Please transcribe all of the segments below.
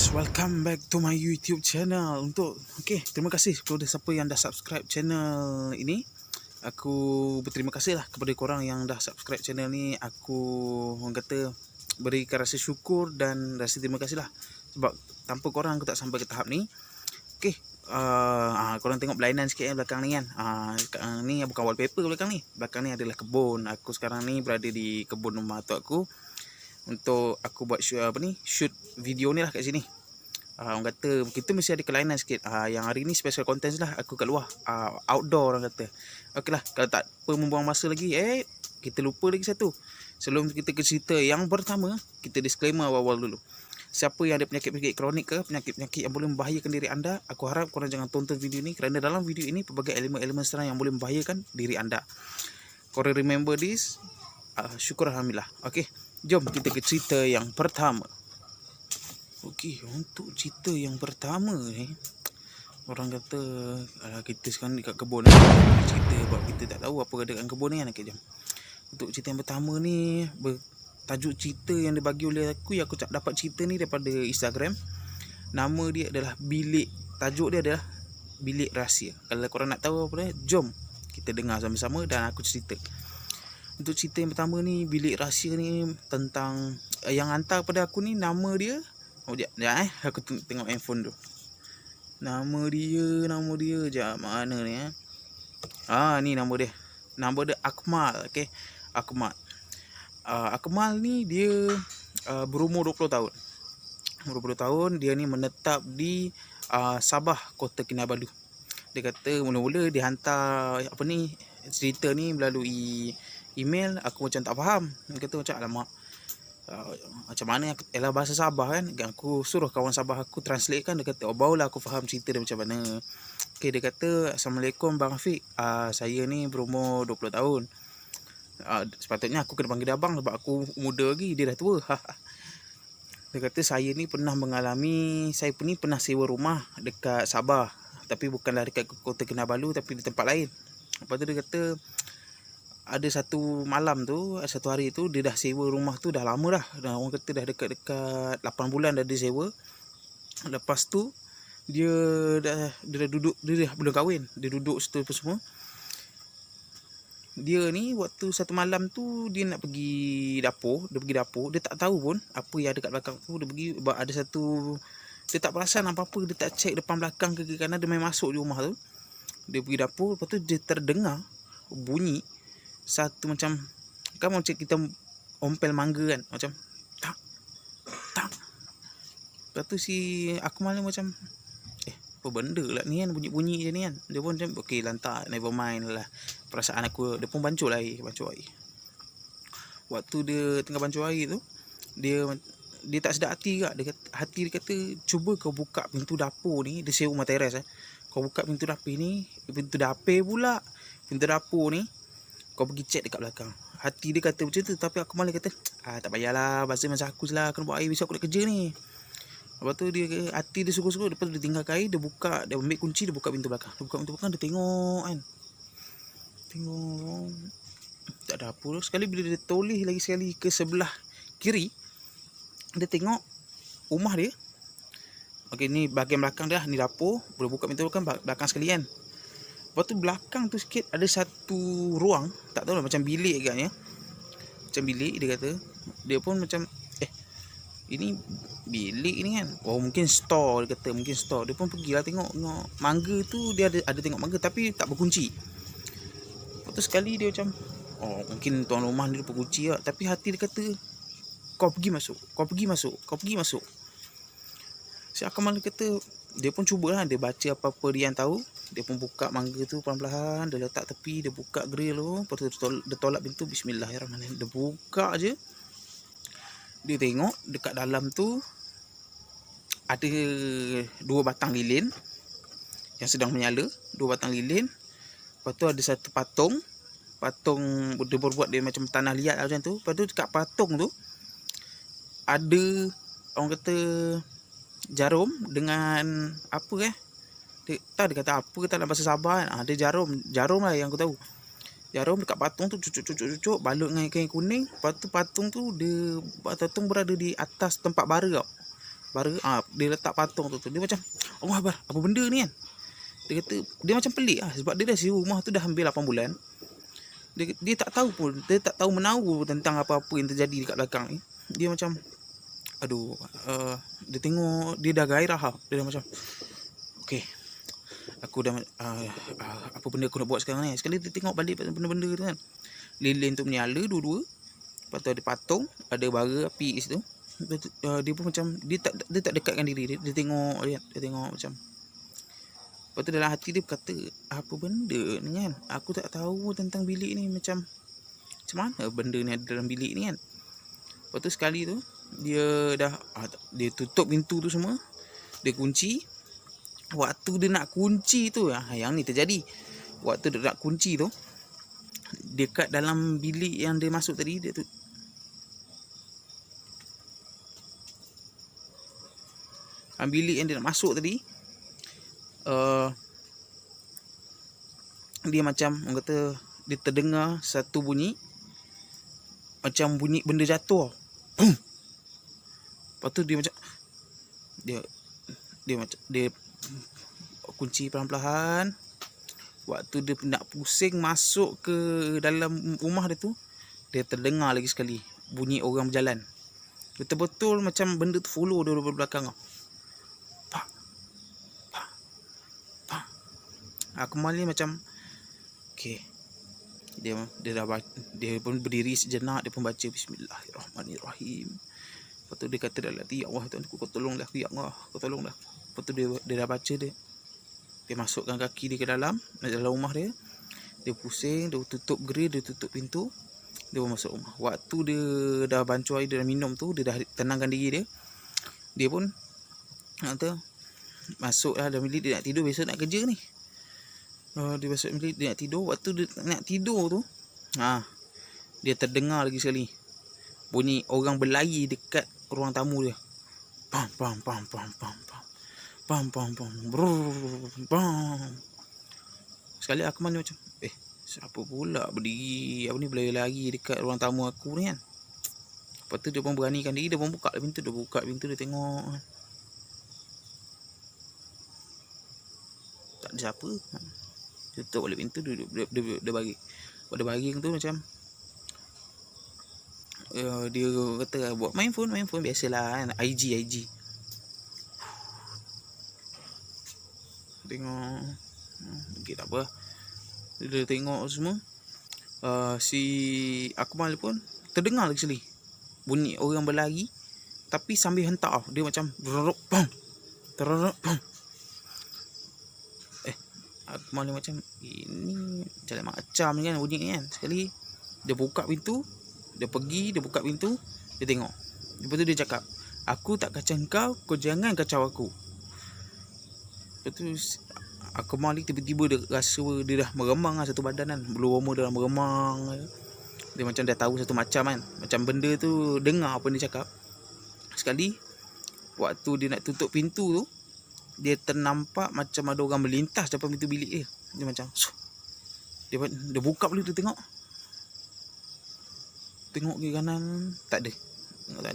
guys, welcome back to my YouTube channel. Terima kasih kepada siapa yang dah subscribe channel ini. Aku berterima kasih lah kepada korang yang dah subscribe channel ni. Aku orang kata berikan rasa syukur dan rasa terima kasih lah. Sebab tanpa korang aku tak sampai ke tahap ni. Korang tengok berlainan sikit belakang ni kan. Sekarang ni bukan wallpaper belakang ni. Belakang ni adalah kebun. Aku sekarang ni berada di kebun rumah atuk aku. Untuk aku buat shoot video ni lah kat sini. Orang kata kita mesti ada kelainan sikit. Yang hari ni special content lah, aku kat luar, outdoor orang kata. Okey lah, kalau tak apa membuang masa lagi, kita lupa lagi satu. Sebelum kita ke cerita yang pertama, kita disclaimer awal-awal dulu. Siapa yang ada penyakit-penyakit kronik ke, penyakit-penyakit yang boleh membahayakan diri anda, aku harap korang jangan tonton video ni, kerana dalam video ini pelbagai elemen-elemen serang yang boleh membahayakan diri anda. Korang remember this? Syukur alhamdulillah. Okey, jom kita ke cerita yang pertama. Okey, untuk cerita yang pertama ni, orang kata kita sekarang dekat kebun ni. Cerita sebab kita tak tahu apa ada kat kebun ni kan. Okey, jom. Untuk cerita yang pertama ni, tajuk cerita yang dibagi oleh aku, yang aku dapat cerita ni daripada Instagram. Nama dia adalah tajuk dia adalah Bilik Rahsia. Kalau korang nak tahu apa dia, jom kita dengar sama-sama dan aku cerita. Untuk cerita yang pertama ni, Bilik Rahsia ni tentang yang hantar pada aku ni, nama dia aku tengok handphone tu. Nama dia jap, mana ni ni nama dia. Nama dia Akmal. Okey, Akmal. Akmal ni dia berumur 20 tahun. Umur 20 tahun, dia ni menetap di Sabah, Kota Kinabalu. Dia kata mula-mula dia hantar cerita ni melalui email. Aku macam tak faham. Dia kata macam alamak, macam mana bahasa Sabah kan. Aku suruh kawan Sabah aku translate kan. Dia kata barulah aku faham cerita dia macam mana. Okey, dia kata Assalamualaikum Bang Afiq, saya ni berumur 20 tahun. Sepatutnya aku kena panggil dia abang sebab aku muda lagi, dia dah tua. Dia kata saya ni pernah sewa rumah dekat Sabah, tapi bukanlah dekat Kota Kinabalu, tapi di tempat lain. Lepas tu dia kata ada satu hari tu dia dah sewa rumah tu dah lama dah. Orang kata dah dekat 8 bulan dah dia sewa. Lepas tu dia dah belum kahwin. Dia duduk situ apa semua. Dia ni waktu satu malam tu dia nak pergi dapur. Dia tak tahu pun apa yang ada kat belakang tu. Dia pergi sebab ada satu, dia tak perasan apa-apa. Dia tak cek depan belakang ke kanan. Dia main masuk di rumah tu. Dia pergi dapur. Lepas tu dia terdengar bunyi satu macam kita ompel mangga kan, macam tak. Lepas tu si Akmal ni macam apa benda lah ni kan, bunyi-bunyi je ni kan. Dia pun macam okey lantak, never mind lah perasaan aku. Dia pun bancuh air. Waktu dia tengah bancuh air tu, dia tak sedar hati juga. Dia kata cuba kau buka pintu dapur ni. Dia sewa rumah teres Kau buka pintu dapur ni, kau pergi cek dekat belakang. Hati dia kata macam tu, tapi aku malah kata tak payahlah, bahasa macam aku je lah, kena buat air, besok aku nak kerja ni. Lepas tu hati dia suruh-suruh. Lepas tu dia tinggal air, dia ambil kunci, dia buka pintu belakang. Dia tengok kan, tak ada apa. Sekali bila dia toleh lagi sekali ke sebelah kiri, dia tengok rumah dia. Okey, ni bahagian belakang dia, ni dapur. Boleh buka pintu belakang sekali kan. Lepas tu belakang tu sikit ada satu ruang, tak tahu lah, macam bilik agaknya. Macam bilik, dia kata. Dia pun macam ini bilik ni kan. Mungkin store, dia kata mungkin store. Dia pun pergilah tengok mangga tu. Dia ada tengok mangga tapi tak berkunci. Lepas tu sekali dia macam mungkin tuan rumah ni berkunci lah. Tapi hati dia kata kau pergi masuk. Si Akmal kata dia pun cubalah, dia baca apa-apa dia yang tahu. Dia pun buka mangga tu perlahan-lahan, dia letak tepi, dia buka grill tu. Lepas tu dia tolak pintu, bismillahirrahmanirrahim. Dia buka je, dia tengok dekat dalam tu ada 2 batang lilin yang sedang menyala. 2 batang lilin. Lepas tu ada satu patung dia berbuat dia macam tanah liat macam tu. Lepas tu dekat patung tu ada, orang kata, jarum dengan apa dia kata apa dalam bahasa Sabah kan. Dia jarum lah yang aku tahu. Jarum dekat patung tu cucuk balut dengan kain kuning. Lepas tu patung tu berada di atas tempat bara tau. bara, dia letak patung tu. Dia macam, Allah Akbar, apa benda ni kan? Dia kata, dia macam pelik lah, sebab dia dah sewa rumah tu dah hampir 8 bulan. Dia tak tahu pun, dia tak tahu menahu tentang apa-apa yang terjadi dekat belakang ni. Dia macam, aduh, dia tengok, dia dah gairah lah. Dia dah macam, okay, aku dah, apa benda aku nak buat sekarang ni. Sekali dia tengok balik benda-benda tu kan, lilin tu menyala dua-dua. Lepas tu ada patung, ada bara api kat situ. Dia pun macam, dia tak dekatkan diri. Dia tengok dia tengok macam. Lepas tu dalam hati dia berkata, apa benda ni kan, aku tak tahu tentang bilik ni. Macam mana benda ni ada dalam bilik ni kan. Lepas tu sekali tu dia dah dia tutup pintu tu semua, dia kunci. Waktu dia nak kunci tu, yang ni terjadi. Waktu dia nak kunci tu, dekat dalam bilik yang dia masuk tadi, dia tu bilik yang dia nak masuk tadi, dia macam, orang kata, dia terdengar satu bunyi macam bunyi benda jatuh. Boom. Lepas tu dia macam, dia kunci perlahan-lahan. Waktu dia nak pusing masuk ke dalam rumah dia tu, dia terdengar lagi sekali bunyi orang berjalan. Betul-betul macam benda tu follow dia dari belakang. Pak. Kembali macam, okay, dia pun berdiri sejenak. Dia pun baca Bismillahirrahmanirrahim. Lepas tu dia kata dalam hati, ya Allah Tuhan aku, kau tolonglah aku, ya Allah, kau tolonglah. Lepas tu dia dah baca, dia masukkan kaki dia ke dalam rumah dia. Dia pusing, dia tutup grill, dia tutup pintu, dia pun masuk rumah. Waktu dia dah bancuh air, dia dah minum tu, dia dah tenangkan diri dia. Dia pun kata, masuklah dalam bilik, dia nak tidur, besok nak kerja ni. Dia masuk bilik, dia nak tidur. Waktu dia nak tidur tu, dia terdengar lagi sekali bunyi orang berlari dekat ruang tamu dia. Pam pam pam pam pam pam pam pam pam pam. Sekali aku mana macam, siapa pula berdiri apa ni, berlari-lari dekat ruang tamu aku ni kan. Lepas tu dia pun beranikan diri, dia pun buka pintu. Dia tengok, tak ada siapa. Tutup balik pintu, dia bagi. Pada baring tu macam, dia kata buat main phone biasalah kan, IG. Tengok, okay, tak apa. Dia tengok semua. Si Akmal pun terdengar lagi sekali bunyi orang berlari, tapi sambil hentak. Dia macam terorok pam. Akmal ni macam, ini jalan macam ni kan bunyi ni kan. Sekali dia buka pintu, dia buka pintu, dia tengok. Lepas tu dia cakap, aku tak kacau kau jangan kacau aku. Lepas tu Akmal ni tiba-tiba dia rasa dia dah meremang lah, satu badan kan, bulu roma dia dah meremang. Dia macam dah tahu satu macam kan, macam benda tu dengar apa dia cakap. Sekali waktu dia nak tutup pintu tu, dia ternampak macam ada orang melintas depan pintu bilik dia. Dia macam, dia buka balik, dia tengok ke kanan, tak ada.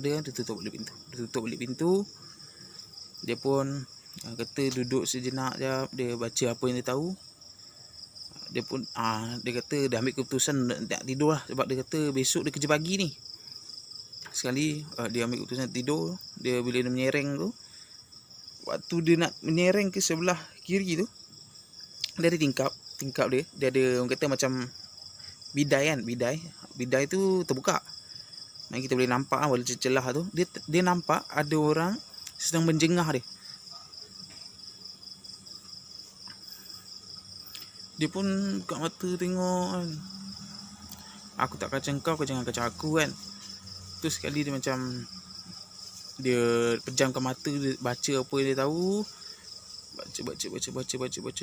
Dia tutup balik pintu. Dia pun kata duduk sejenak je, dia baca apa yang dia tahu. Dia pun dia kata dah ambil keputusan nak tidur lah, sebab dia kata besok dia kerja pagi ni. Sekali dia ambil keputusan tidur. Dia bila dia menyereng tu, waktu dia nak menyereng ke sebelah kiri tu, dia ada tingkap dia ada, orang kata macam bidai kan. Bidai tu terbuka, kita boleh nampak wala celah tu. Dia nampak ada orang sedang menjengah dia. Dia pun buka mata tengok kan, aku tak kacau kau jangan kacau aku kan. Tu sekali dia macam, dia pejamkan mata, dia baca apa yang dia tahu. Baca.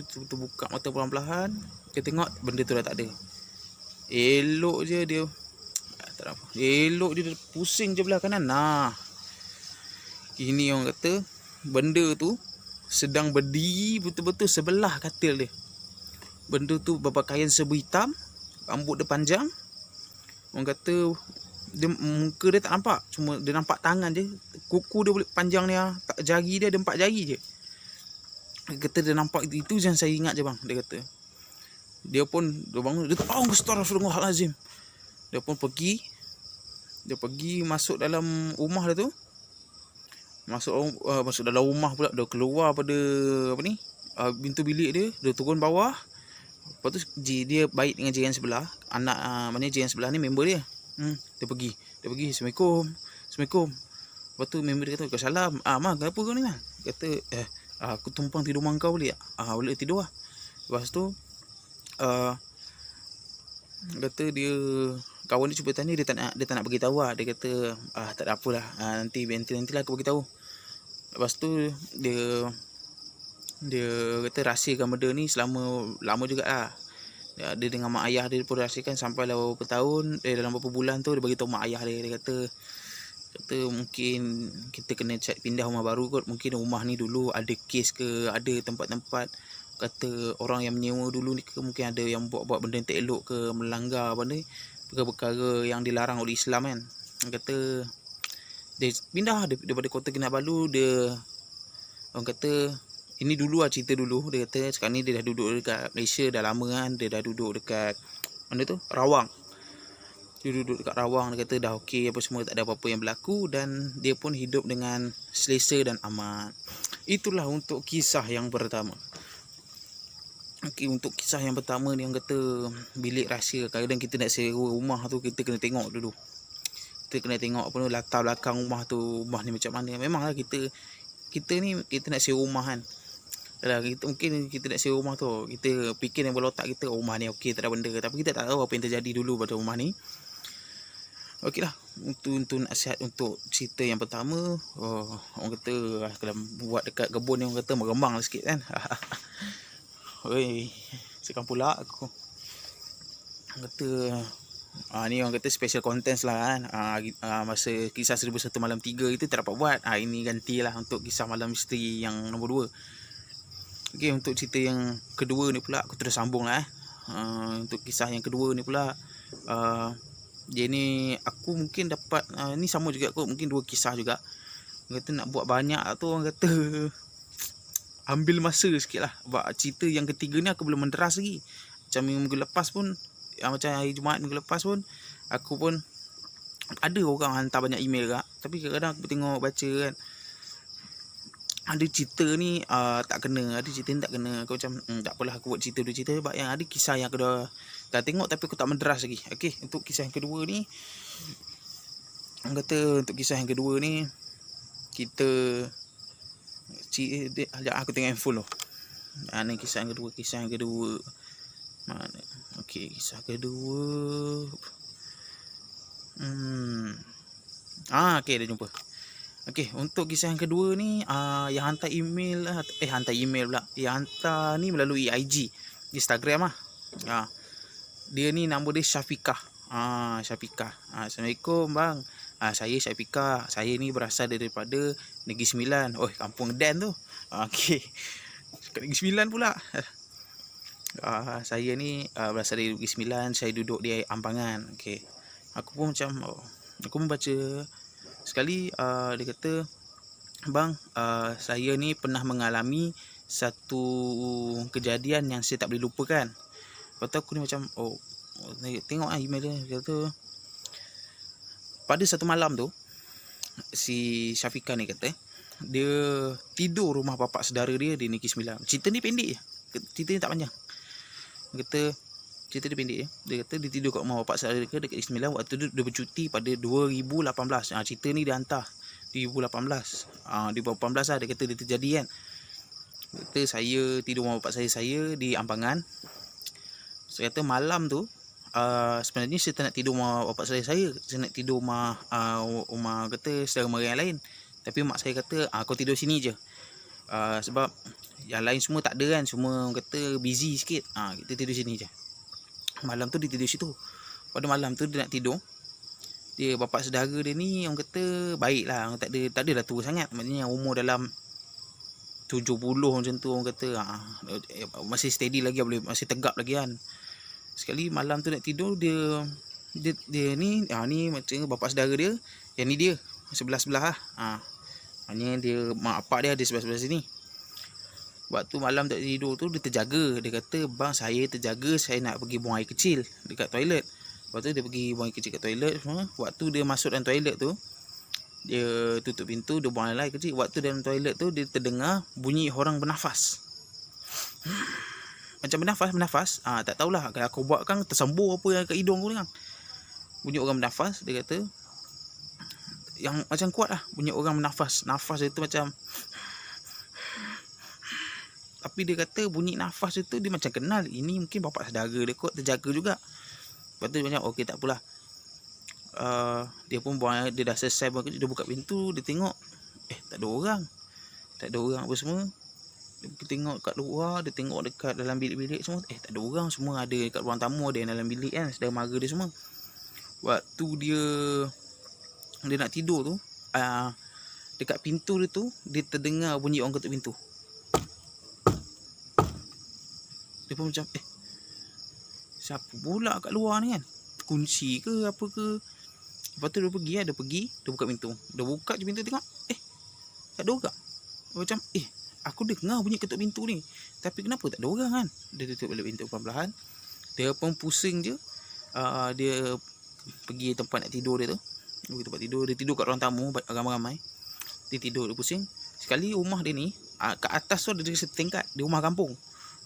Tu buka mata perlahan-lahan. Dia tengok benda tu dah tak ada. Elok je dia, tak apa. Elok dia pusing je belah kanan. Ini orang kata benda tu sedang berdiri betul-betul sebelah katil dia. Benda tu berpakaian serba hitam, rambut dia panjang. Orang kata dia, muka dia tak nampak, cuma dia nampak tangan je, kuku dia boleh panjang ni tak, jari dia ada 4 jari je. Dia kata dia nampak itu yang saya ingat je bang. Dia kata dia bangun, dia kata astagfirullahalazim. Dia pun pergi, masuk dalam rumah dia tu. Masuk dalam rumah pula, dia keluar pada pintu bilik dia, dia turun bawah. Lepas tu dia baik dengan jiran sebelah, anak maknanya jiran sebelah ni member dia. Dia pergi Assalamualaikum. Lepas tu member dia kata, "Salam. Mak, kenapa kau ni?" Kata, "Aku tumpang tidur rumah kau boleh tak?" "Boleh, tidur lah." Lepas tu kata dia, kawan dia cuba tanya, dia tak nak bagi tahu lah. Dia kata tak ada apalah, nantilah aku bagi tahu. Lepas tu dia kata rahsiakan benda ni selama lama jugalah. Dia dengan mak ayah dia pun rahsiakan sampai beberapa tahun, dalam beberapa bulan tu dia bagi tahu mak ayah dia. Dia kata mungkin kita kena pindah rumah baru kot. Mungkin rumah ni dulu ada kes ke, ada tempat-tempat kata orang yang menyewa dulu ni ke, mungkin ada yang buat benda yang tak elok ke, melanggar perkara-perkara yang dilarang oleh Islam kan. Dia kata dia pindah daripada Kota Kinabalu. Dia orang kata ini dulu cerita dulu. Dia kata sekarang ni dia dah duduk dekat Malaysia dah lama kan. Dia dah duduk dekat mana tu, Rawang. Dia duduk dekat Rawang. Dia kata dah okey apa semua, tak ada apa-apa yang berlaku, dan dia pun hidup dengan selesa dan aman. Itulah untuk kisah yang pertama. Okey, untuk kisah yang pertama ni yang kata bilik rahsia. Kadang kita nak sewa rumah tu, kita kena tengok dulu. Kita kena tengok apa tu, latar belakang rumah tu, rumah ni macam mana. Memanglah kita ni kita nak sewa rumah kan. Mungkin kita nak sewa rumah tu, kita fikir yang bola otak kita, rumah ni okey, tak ada benda. Tapi kita tak tahu apa yang terjadi dulu pada rumah ni. Okeylah, untuk nasihat untuk cerita yang pertama, orang kata kalau buat dekat kebun ni, orang kata meremang lah sikit kan. Oi, sekarang pula aku kata ni orang kata special contents lah kan. Masa kisah 1001 malam 3 itu tak dapat buat. Ini gantilah untuk kisah malam misteri yang nombor 2. Okey, untuk cerita yang kedua ni pula aku terus sambung lah. Untuk kisah yang kedua ni pula, dia ni aku mungkin dapat ni sama juga kot, mungkin 2 kisah juga. Orang kata nak buat banyak tu, orang kata ambil masa sikit lah. Sebab cerita yang ketiga ni aku belum menderas lagi. Macam minggu lepas pun, macam hari Jumaat minggu lepas pun, aku pun ada orang hantar banyak email kak. Tapi kadang-kadang aku tengok baca kan, ada cerita ni tak kena, ada cerita ni tak kena. Aku macam tak apalah, aku buat cerita dua cerita. Sebab yang ada kisah yang aku dah tengok tapi aku tak menderas lagi. Okey, untuk kisah yang kedua ni, orang kata untuk kisah yang kedua ni, kita aku tengok handphone tu. Ni kisah yang kedua. Mana? Okey, kisah kedua. Okey, dah jumpa. Okey, untuk kisah yang kedua ni, yang hantar email pula. Yang hantar ni melalui IG, Instagram lah. Dia ni nama dia Syafiqah. Assalamualaikum bang. Saya Syafiqah. Saya ni berasal daripada Negeri Sembilan. Kampung Dan tu. Okey. Kat Negeri Sembilan pula. Saya ni berasal dari Negeri Sembilan. Saya duduk di Ampangan. Okey. Aku pun macam aku membaca sekali, dia kata, "Bang, saya ni pernah mengalami satu kejadian yang saya tak boleh lupakan." Lepas tu aku ni macam tengok email dia. Dia kata pada satu malam tu, si Syafiqah ni kata dia tidur rumah bapak saudara dia di Negeri Sembilan. Cerita ni pendek je. Cerita ni tak panjang. Dia kata cerita dia pendek je. Dia kata dia tidur kat rumah bapak saudara dia dekat Negeri Sembilan waktu tu dia bercuti pada 2018. Cerita ni dia hantar 2018. 2018 lah dia kata dia terjadi kan. Dia kata saya tidur rumah bapak saya di Ampangan. Saya kata malam tu sebenarnya saya tak nak tidur rumah bapak saya nak tidur rumah kata saudara mara yang lain. Tapi mak saya kata kau tidur sini je. Sebab yang lain semua tak ada kan, semua orang kata busy sikit. Kita tidur sini je. Malam tu dia tidur situ. Pada malam tu dia nak tidur, dia bapak saudara dia ni orang kata baik lah, tak ada dah tua sangat, maknanya umur dalam 70 macam tu orang kata. Masih steady lagi, masih tegap lagi kan. Sekali malam tu nak tidur, dia ni macam bapak saudara dia, yang ni dia sebelah-sebelah lah. Maknanya dia, mak bapak dia ada sebelah-sebelah sini. Waktu malam tak tidur tu dia terjaga. Dia kata, bang saya terjaga, saya nak pergi buang air kecil dekat toilet. Lepas tu dia pergi buang air kecil kat toilet semua. Waktu dia masuk dalam toilet tu, dia tutup pintu, dia buang air kecil. Waktu dalam toilet tu dia terdengar bunyi orang bernafas. Macam bernafas. Tak tahulah, kalau aku buat kan tersembur apa yang kat hidung aku ni kan. Bunyi orang bernafas, dia kata yang macam kuat lah, bunyi orang bernafas. Nafas dia tu macam, tapi dia kata bunyi nafas itu dia macam kenal. Ini mungkin bapak saudara dia kot, terjaga juga. Lepas tu dia macam okey tak apalah. Dia pun buang, dia dah selesai buang, dia buka pintu, dia tengok tak ada orang. Tak ada orang apa semua. Dia tengok kat luar, dia tengok dekat dalam bilik-bilik semua, tak ada orang. Semua ada dekat ruang tamu, ada yang dalam bilik kan, saudara mara dia semua. Waktu dia nak tidur tu, dekat pintu dia tu, dia terdengar bunyi orang ketuk pintu. Dia pun macam siapa pula kat luar ni kan, kunci ke apa ke. Lepas tu dia pergi, dia buka pintu. Dia buka je pintu, tengok tak ada orang. Dia macam aku dengar bunyi ketuk pintu ni, tapi kenapa tak ada orang kan. Dia tutup balik pintu perlahan-lahan. Dia pun pusing je. Dia pergi tempat nak tidur dia tu. Dia tidur kat ruang tamu ramai-ramai. Dia tidur, dia pusing. Sekali rumah dia ni, kat atas tu ada satu tingkat. Dia rumah kampung.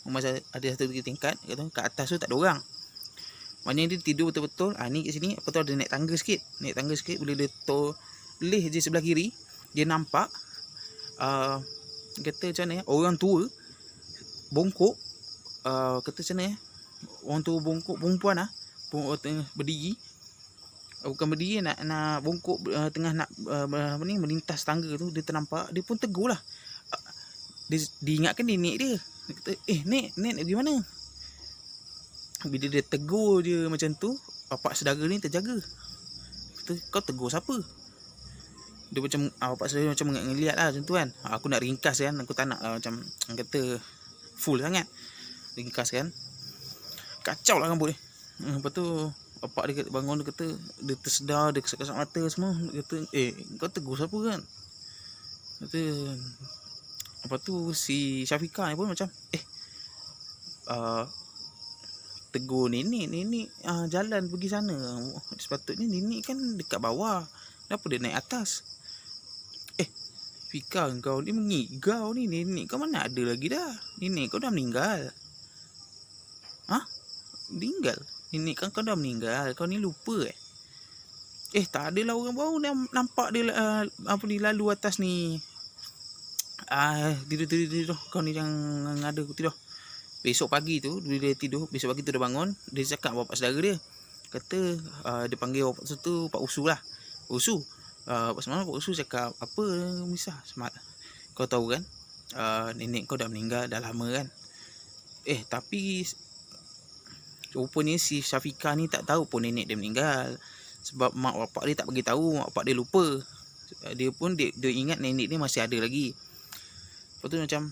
Rumah ada satu tingkat, kat atas tu tak ada orang. Maknanya dia tidur betul-betul. Ni kat sini, lepas tu ada naik tangga sikit. Bila dia toleh je sebelah kiri, dia nampak kata macam mana orang tua bongkok, kata macam mana orang tua bongkok, perempuan tengah berdiri. Bukan berdiri, nak bongkok, tengah nak melintas tangga tu. Dia ternampak, dia pun tegur lah. Dia diingatkan nenek dia. Dia kata, nek pergi mana? Bila dia tegur dia macam tu, bapak saudara ni terjaga. Dia kata, kau tegur siapa? Dia macam, bapak saudara macam ngeliat lah macam tu kan. Aku nak ringkas kan, aku tak nak lah macam kata full sangat. Ringkas kan, kacau lah rambut dia. Lepas tu bapak dia bangun, dia kata, dia tersedar, dia kesat-kesat mata semua. Dia kata, kau tegur siapa kan? Dia kata, lepas tu si Syafiqah ni pun macam tegur nenek jalan pergi sana. Sepatutnya nenek kan dekat bawah, kenapa dia naik atas? Fika, kau ni mengigau ni. Nenek kau mana ada lagi dah. Nenek kau dah meninggal. Meninggal? Nenek kan kau dah meninggal. Kau ni lupa tak adalah, orang baru nampak dia lalu atas ni. Tidur. Kau ni jangan ada tidur. Besok pagi tu dia tidur, besok pagi tu dia bangun, dia cakap bapak saudara dia. Kata dia panggil bapak tu Pak Usu lah. Usu, semalam Pak Usu cakap apa misah semat. Kau tahu kan, nenek kau dah meninggal dah lama kan. Tapi rupanya si Syafiqah ni tak tahu pun nenek dia meninggal. Sebab mak bapak dia tak bagi tahu, mak bapak dia lupa. Dia pun dia ingat nenek dia masih ada lagi. Lepas tu macam,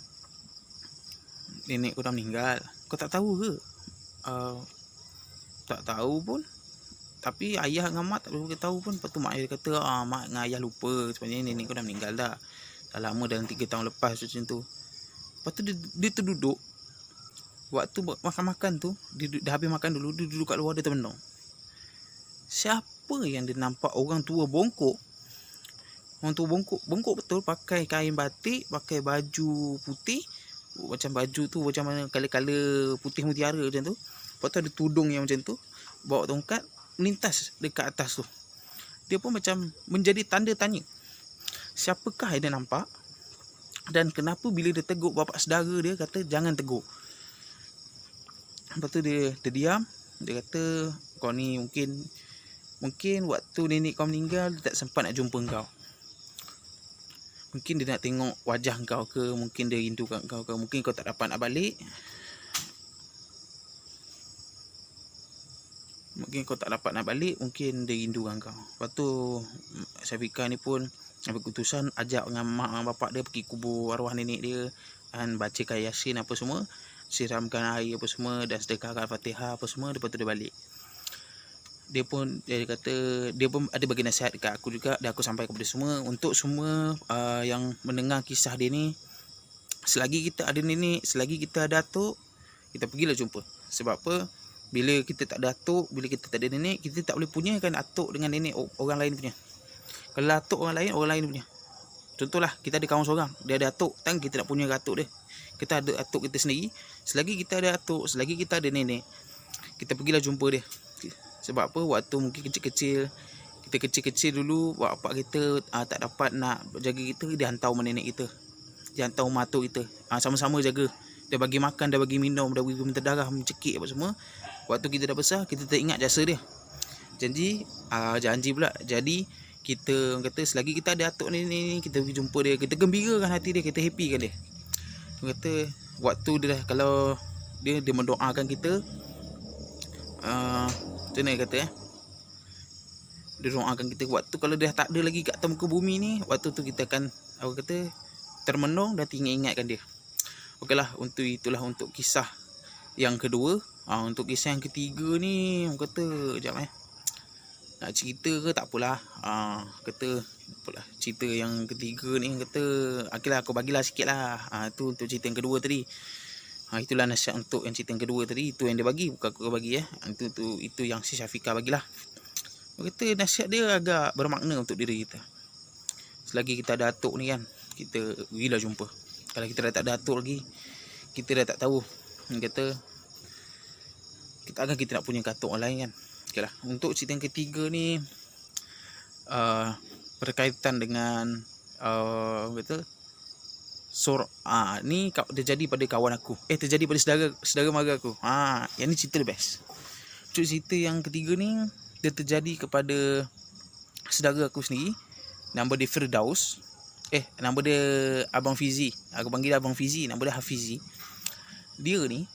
nenek kau dah meninggal, kau tak tahu ke? Tak tahu pun. Tapi ayah dengan mak tak perlu tahu pun. Lepas tu mak ayah kata, mak dengan ayah lupa, sebenarnya nenek kau dah meninggal dah lama, dalam 3 tahun lepas macam tu. Lepas tu dia terduduk. Waktu makan-makan tu, dia dah habis makan dulu, dia duduk kat luar, dia termenung. Siapa yang dia nampak orang tua bongkok? Orang tua bongkok betul, pakai kain batik, pakai baju putih. Macam baju tu macam mana, kala-kala putih mutiara macam tu. Lepas tu ada tudung yang macam tu, bawa tongkat, melintas dekat atas tu. Dia pun macam menjadi tanda tanya, siapakah yang dia nampak? Dan kenapa bila dia tegur bapak saudara dia, kata jangan tegur. Lepas tu dia terdiam. Dia kata, kau ni mungkin waktu nenek kau meninggal, dia tak sempat nak jumpa kau. Mungkin dia nak tengok wajah kau ke, mungkin dia rindukan kau ke, mungkin kau tak dapat nak balik. Mungkin dia rindukan kau. Lepas tu Syafiqah ni pun ambil keputusan, ajak dengan mak dan bapak dia pergi kubur arwah nenek dia, dan bacakan Yasin apa semua, siramkan air apa semua, dan sedekahkan Al-Fatihah apa semua. Lepas tu dia balik. dia kata dia pun ada bagi nasihat dekat aku juga, dan aku sampai kepada semua, untuk semua yang mendengar kisah dia ni, selagi kita ada nenek, selagi kita ada atuk, kita pergilah jumpa. Sebab apa? Bila kita tak ada atuk, bila kita tak ada nenek, kita tak boleh punyakan atuk dengan nenek orang lain punya. Kalau atuk orang lain punya. Contohlah, kita ada kawan seorang, dia ada atuk, kan kita nak punya atuk dia. Kita ada atuk kita sendiri. Selagi kita ada atuk, selagi kita ada nenek, kita pergilah jumpa dia. Sebab apa? Waktu mungkin kecil-kecil, kita kecil-kecil dulu, bapak kita tak dapat nak jaga kita, dia hantar rumah nenek kita, dia hantar rumah atuk kita, sama-sama jaga. Dia bagi makan, dia bagi minum, dia bagi minta darah, mencekik apa semua. Waktu kita dah besar, kita tak ingat jasa dia. Janji pula. Jadi kita kata selagi kita ada atuk ni, kita pergi jumpa dia, kita gembirakan hati dia, kita happykan dia. Dia kata waktu dia dah, kalau dia mendoakan kita, macam mana kata dia doakan kita waktu kalau dia tak ada lagi kat atas muka bumi ni, waktu tu kita akan, aku kata, termenung dan ingatkan dia. Okeylah, itulah untuk kisah yang kedua. Untuk kisah yang ketiga ni, aku kata sekejap nak cerita ke tak apalah. Kata apalah, cerita yang ketiga ni kata okeylah, aku bagilah sikitlah. Tu untuk cerita yang kedua tadi. Itulah nasihat untuk yang cerita yang kedua tadi. Itu yang dia bagi, bukan aku bagi Itu yang si Syafiqah bagilah. Dia kata nasihat dia agak bermakna untuk diri kita. Selagi kita ada atuk ni kan, kita pergilah jumpa. Kalau kita dah tak ada atuk lagi, kita dah tak tahu. Dia kata kita nak punya atuk orang lain kan. Okeylah, untuk cerita yang ketiga ni berkaitan dengan kata ni terjadi pada kawan aku. Terjadi pada saudara mara aku. Yang ni cerita the best. Untuk cerita yang ketiga ni, dia terjadi kepada saudara aku sendiri. Nama dia Firdaus. Nama dia Abang Fizi. Aku panggil Abang Fizi, nama dia Hafizi. Dia ni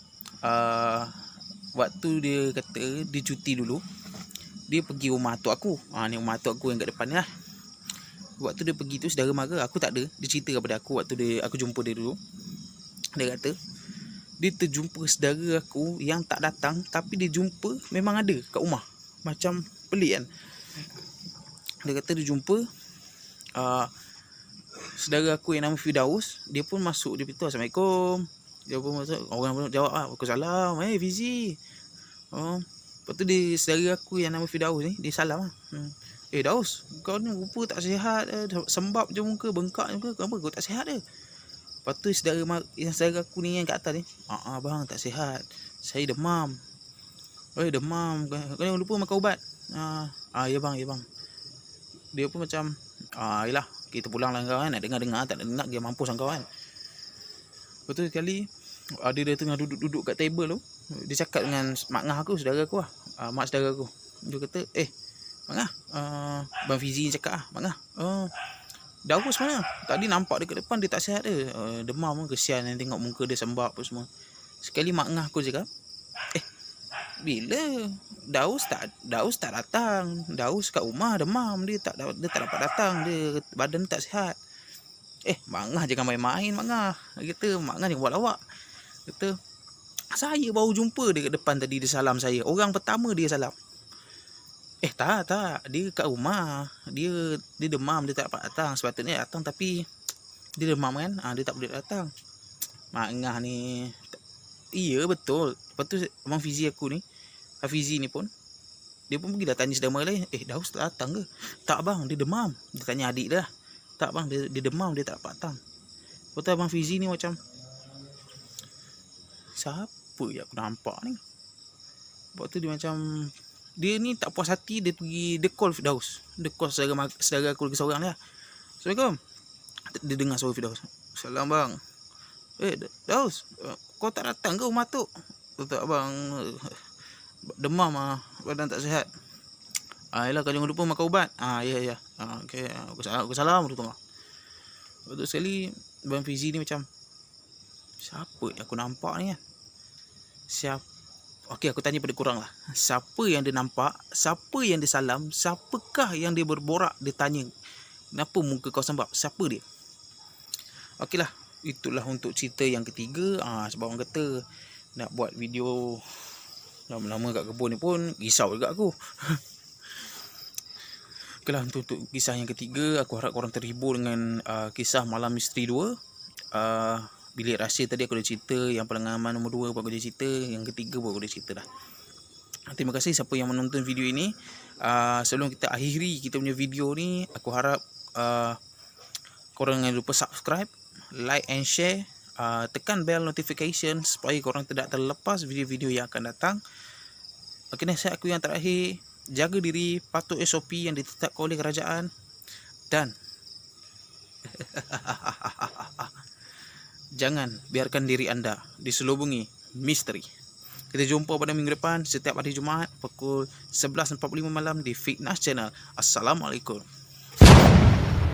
waktu dia kata dia cuti dulu, dia pergi rumah atuk aku. Ni rumah atuk aku yang kat depan ni lah. Waktu dia pergi tu, saudara mara aku tak ada. Dia cerita kepada aku waktu aku jumpa dia dulu. Dia kata dia terjumpa saudara aku yang tak datang, tapi dia jumpa memang ada kat rumah. Macam pelik kan. Dia kata dia jumpa saudara aku yang nama Firdaus. Dia pun masuk, dia beritahu Assalamualaikum. Dia pun masuk, orang pun jawab Waalaikumsalam. Fizi. Lepas tu dia, saudara aku yang nama Firdaus ni, dia salam Daus, kau ni rupa tak sihat, sembab je muka, bengkak je muka, kenapa kau tak sihat dia? Lepas tu saudara aku ni yang kat atas ni, bang tak sihat, saya demam. Demam, kau jangan lupa makan ubat. Ya bang. Dia pun macam yelah, kita pulang lah kawan, nak dengar tak nak dia mampus lah kawan. Lepas tu sekali dia tengah duduk kat table tu, dia cakap dengan mak ngah aku, saudara aku lah, mak saudara aku. Dia kata Mak Ngah, Bang Fizi cakap Mak Ngah, Daus mana? Tadi nampak dekat depan dia tak sihat dia, demam, kesian yang tengok muka dia sembab apa semua. Sekali Mak Ngah aku cakap, bila Daus tak datang, Daus kat rumah demam, dia tak dapat datang, dia badan tak sihat. Mak Ngah jangan main-main Mak Ngah. Kata Mak Ngah jangan buat lawak. Kata saya baru jumpa dia kat depan tadi, dia salam saya. Orang pertama dia salam. Tak, dia kat rumah, dia demam, dia tak dapat datang. Sepatutnya datang tapi dia demam kan, dia tak boleh datang. Mak Ngah ni, iya betul. Lepas tu Abang Fizi aku ni, Hafizi ni pun, dia pun pergi tanya saudara lain, Daus tak datang ke? Tak bang, dia demam. Dia tanya adik dia, tak bang, dia demam, dia tak dapat datang. Lepas tu Abang Fizi ni macam, siapa yang aku nampak ni? Lepas tu dia macam, dia ni tak puas hati, dia pergi, dia call Firdaus. Dia call saudara aku lagi seorang ni lah. Assalamualaikum. Dia dengar suara Firdaus. Salam bang. Daus, kau tak datang ke rumah tu? Tak bang, demam badan tak sihat. Yelah, kau jangan lupa makan ubat. Ya. Okay, aku salam tu tengah. Lepas tu sekali Bang Fizi ni macam, siapa yang aku nampak ni kan? Okey, aku tanya pada korang lah. Siapa yang dia nampak? Siapa yang dia salam? Siapakah yang dia berborak? Dia tanya, kenapa muka kau sembab? Siapa dia? Okeylah, itulah untuk cerita yang ketiga. Sebab orang kata nak buat video Lama-lama kat kebun ni pun risau juga aku. Okay lah, untuk kisah yang ketiga, aku harap korang terhibur dengan kisah Malam Misteri 2. Bilik Rahsia tadi aku dah cerita, yang pengalaman nombor 2 aku dah cerita, yang ketiga pun aku dah cerita dah. Terima kasih siapa yang menonton video ini. Sebelum kita akhiri kita punya video ni, aku harap korang jangan lupa subscribe, like and share, tekan bell notification supaya korang tidak terlepas video-video yang akan datang. Okay, nasihat aku yang terakhir, jaga diri, patuh SOP yang ditetapkan oleh kerajaan, dan jangan biarkan diri anda diselubungi misteri. Kita jumpa pada minggu depan setiap hari Jumaat pukul 11.45 malam di Fitness Channel. Assalamualaikum.